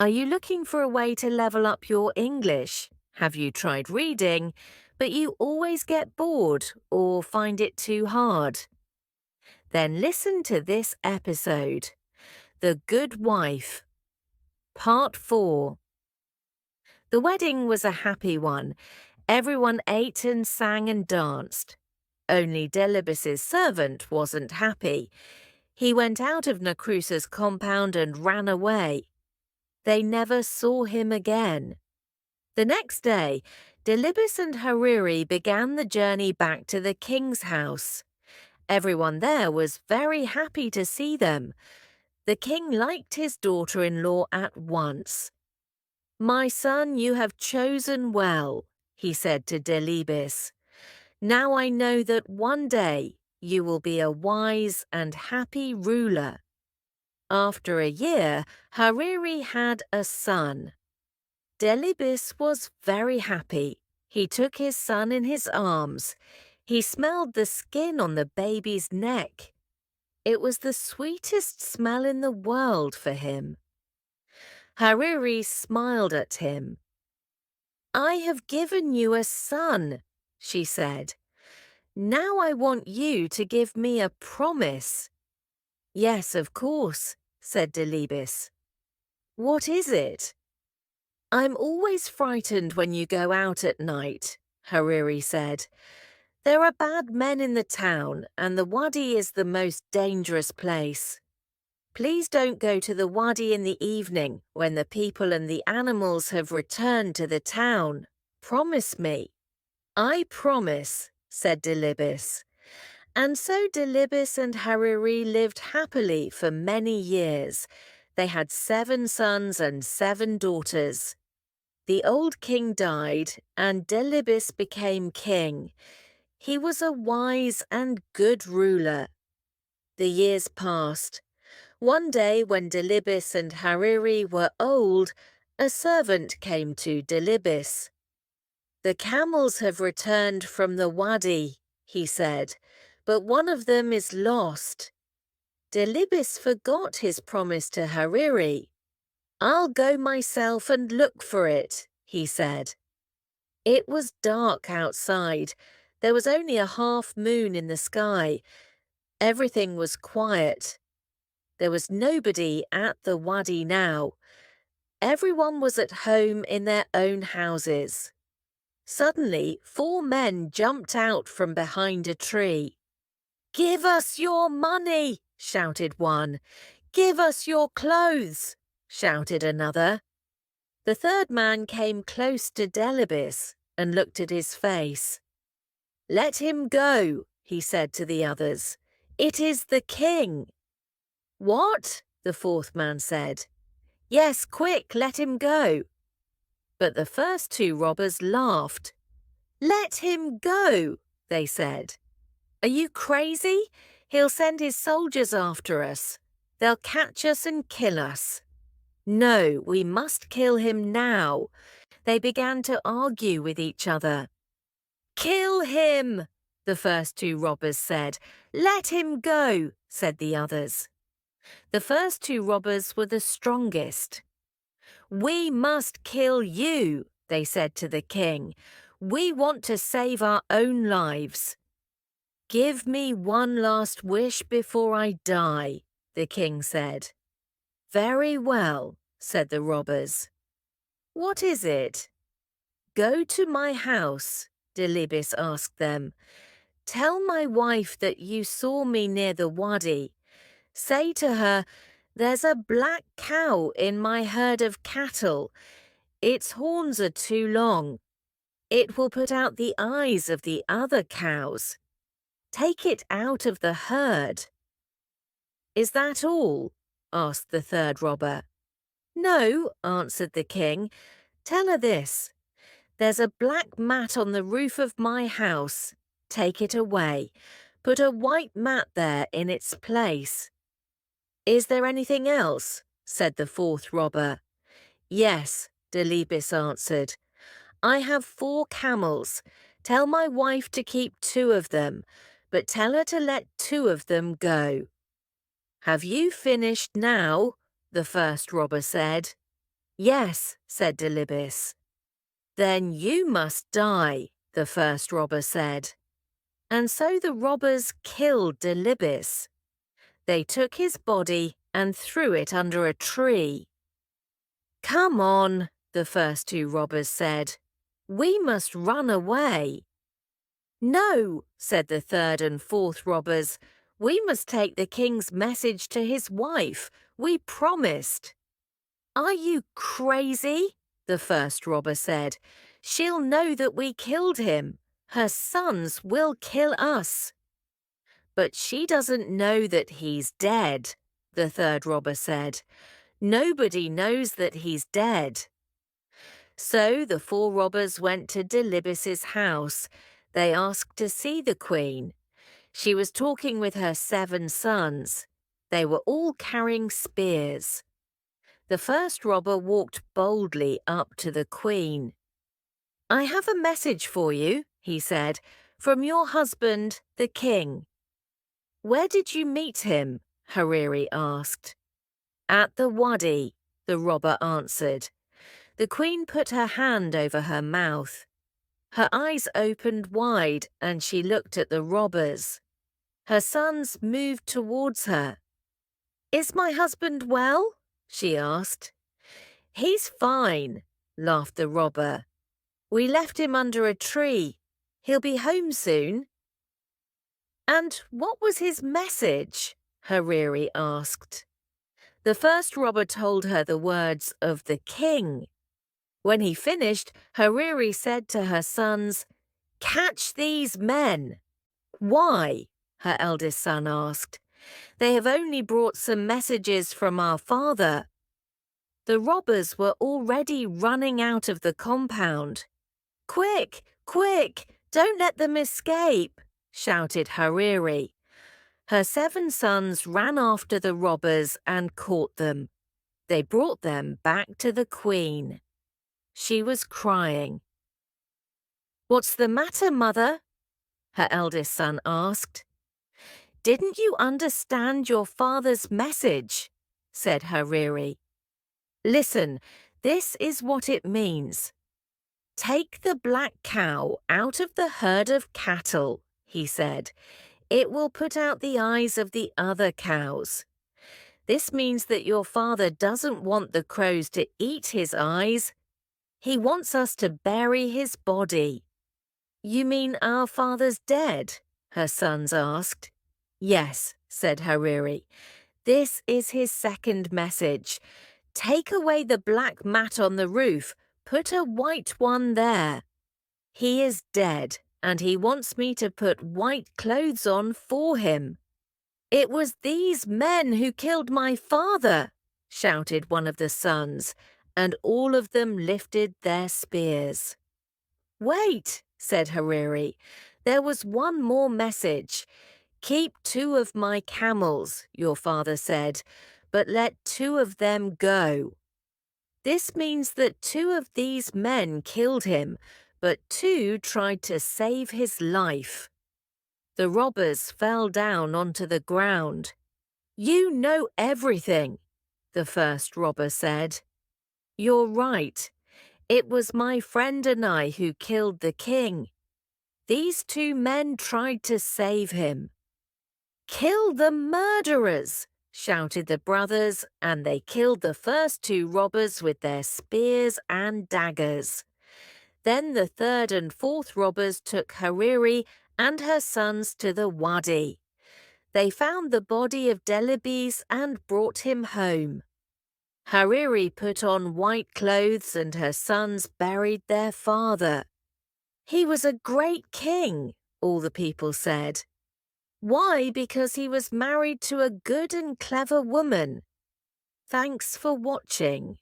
Are you looking for a way to level up your English? Have you tried reading, but you always get bored or find it too hard? Then listen to this episode, The Good Wife, Part 4. The wedding was a happy one. Everyone ate and sang and danced. Only Delibis's servant wasn't happy. He went out of Nacrusa's compound and ran away. They never saw him again. The next day, Delibis and Hariri began the journey back to the king's house. Everyone there was very happy to see them. The king liked his daughter-in-law at once. "My son, you have chosen well," he said to Delibis. "Now I know that one day you will be a wise and happy ruler." After a year, Hariri had a son. Delibis was very happy. He took his son in his arms. He smelled the skin on the baby's neck. It was the sweetest smell in the world for him. Hariri smiled at him. "I have given you a son," she said. "Now I want you to give me a promise." "Yes, of course," said Delibis. "What is it?" "I'm always frightened when you go out at night," Hariri said. "There are bad men in the town, and the wadi is the most dangerous place. Please don't go to the wadi in the evening when the people and the animals have returned to the town. Promise me." "I promise," said Delibis. And so Delibis and Hariri lived happily for many years. They had 7 sons and 7 daughters. The old king died, and Delibis became king. He was a wise and good ruler. The years passed. One day when Delibis and Hariri were old, a servant came to Delibis. "The camels have returned from the wadi," he said, "but one of them is lost." Delibis forgot his promise to Hariri. "I'll go myself and look for it," he said. It was dark outside. There was only a half moon in the sky. Everything was quiet. There was nobody at the wadi now. Everyone was at home in their own houses. Suddenly, 4 men jumped out from behind a tree. "Give us your money!" shouted one. "Give us your clothes!" shouted another. The third man came close to Delibis and looked at his face. "Let him go," he said to the others. "It is the king." "What?" the fourth man said. "Yes, quick, let him go." But the first 2 robbers laughed. "Let him go," they said. "Are you crazy? He'll send his soldiers after us. They'll catch us and kill us." "No, we must kill him now." They began to argue with each other. "Kill him," the first 2 robbers said. "Let him go," said the others. The first 2 robbers were the strongest. "We must kill you," they said to the king. "We want to save our own lives." "Give me one last wish before I die," the king said. "Very well," said the robbers. "What is it?" "Go to my house," Delibis asked them. "Tell my wife that you saw me near the wadi. Say to her, 'There's a black cow in my herd of cattle. Its horns are too long. It will put out the eyes of the other cows. Take it out of the herd.'" "Is that all?" asked the third robber. "No," answered the king. "Tell her this. There's a black mat on the roof of my house. Take it away. Put a white mat there in its place." "Is there anything else?" said the fourth robber. "Yes," Delibis answered. "I have 4 camels. Tell my wife to keep 2 of them, but tell her to let 2 of them go." "Have you finished now?" the first robber said. Yes, said Delibis. Then you must die, the first robber said. And so the robbers killed Delibis. They took his body and threw it under a tree. Come on, the first two robbers said. We must run away. No, said the third and fourth robbers. We must take the king's message to his wife. We promised. Are you crazy? The first robber said. She'll know that we killed him. Her sons will kill us. But she doesn't know that he's dead, the third robber said. Nobody knows that he's dead. So the four robbers went to Delibis's house. They asked to see the queen. She was talking with her 7 sons. They were all carrying spears. The first robber walked boldly up to the queen. I have a message for you, he said, from your husband, the king. Where did you meet him? Hariri asked. At the wadi, the robber answered. The queen put her hand over her mouth. Her eyes opened wide and she looked at the robbers. Her sons moved towards her. Is my husband well? She asked. He's fine, laughed the robber. We left him under a tree. He'll be home soon. And what was his message? Hariri asked. The first robber told her the words of the king. When he finished, Hariri said to her sons, Catch these men. Why? Her eldest son asked. They have only brought some messages from our father. The robbers were already running out of the compound. Quick, quick, don't let them escape, shouted Hariri. Her 7 sons ran after the robbers and caught them. They brought them back to the queen. She was crying. What's the matter, mother? Her eldest son asked. Didn't you understand your father's message? Said Hariri. Listen, this is what it means. Take the black cow out of the herd of cattle, he said. It will put out the eyes of the other cows. This means that your father doesn't want the crows to eat his eyes. He wants us to bury his body. You mean our father's dead? Her sons asked. Yes, said Hariri. This is his second message. Take away the black mat on the roof. Put a white one there. He is dead, and he wants me to put white clothes on for him. It was these men who killed my father, shouted one of the sons, and all of them lifted their spears. Wait, said Hariri. There was one more message. Keep 2 of my camels, your father said, but let 2 of them go. This means that 2 of these men killed him, but 2 tried to save his life. The robbers fell down onto the ground. You know everything, the first robber said. You're right. It was my friend and I who killed the king. These 2 men tried to save him. Kill the murderers, shouted the brothers, and they killed the first 2 robbers with their spears and daggers. Then the third and fourth robbers took Hariri and her sons to the wadi. They found the body of Delibis and brought him home. Hariri put on white clothes and her sons buried their father. He was a great king, all the people said. Why? Because he was married to a good and clever woman. Thanks for watching.